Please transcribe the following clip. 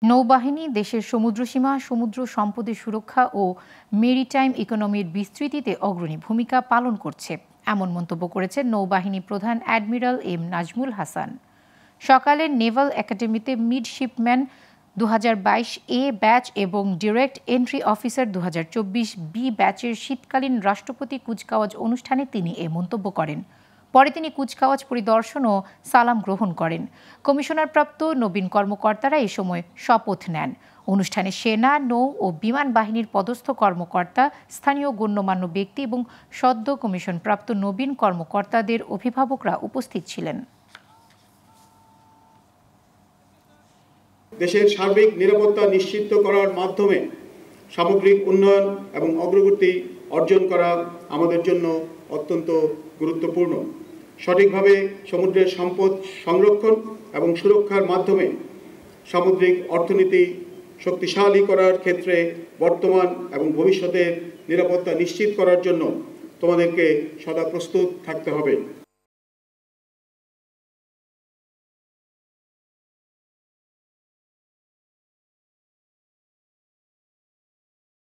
নৌবাহিনী দেশের সমুদ্রসীমা, সমুদ্র সম্পদের সুরক্ষা ও মেরিটাইম ইকোনমির বিস্তৃতিতে অগ্রণী ভূমিকা পালন করছে, এমন মন্তব্য করেছেন নৌবাহিনী প্রধান অ্যাডমিরাল এম নাজমুল হাসান। সকালে নেভাল একাডেমিতে মিডশিপম্যান 2022 এ ব্যাচ এবং ডিরেক্ট এন্ট্রি অফিসার 2024 বি ব্যাচের শীতকালীন রাষ্ট্রপতি কুচকাওয়াজ অনুষ্ঠানে তিনি এ মন্তব্য করেন। পরে তিনি কুচকাওয়াজ পরিদর্শন ও সালাম গ্রহণ করেন। কমিশনারপ্রাপ্ত নবীন কর্মকর্তারা এ সময় শপথ নেন। অনুষ্ঠানে সেনা, নৌ ও বিমান বাহিনীর পদস্থ কর্মকর্তা, স্থানীয় গণ্যমান্য ব্যক্তি এবং সদ্য কমিশনপ্রাপ্ত নবীন কর্মকর্তাদের অভিভাবকরা উপস্থিত ছিলেন। দেশের সার্বিক নিরাপত্তা নিশ্চিত করার মাধ্যমে সামগ্রিক উন্নয়ন এবং অগ্রগতি অর্জন করা আমাদের জন্য অত্যন্ত গুরুত্বপূর্ণ। সঠিকভাবে সমুদ্রের সম্পদ সংরক্ষণ এবং সুরক্ষার মাধ্যমে সামুদ্রিক অর্থনীতি শক্তিশালী করার ক্ষেত্রে বর্তমান এবং ভবিষ্যতের নিরাপত্তা নিশ্চিত করার জন্য তোমাদেরকে সদা প্রস্তুত থাকতে হবে।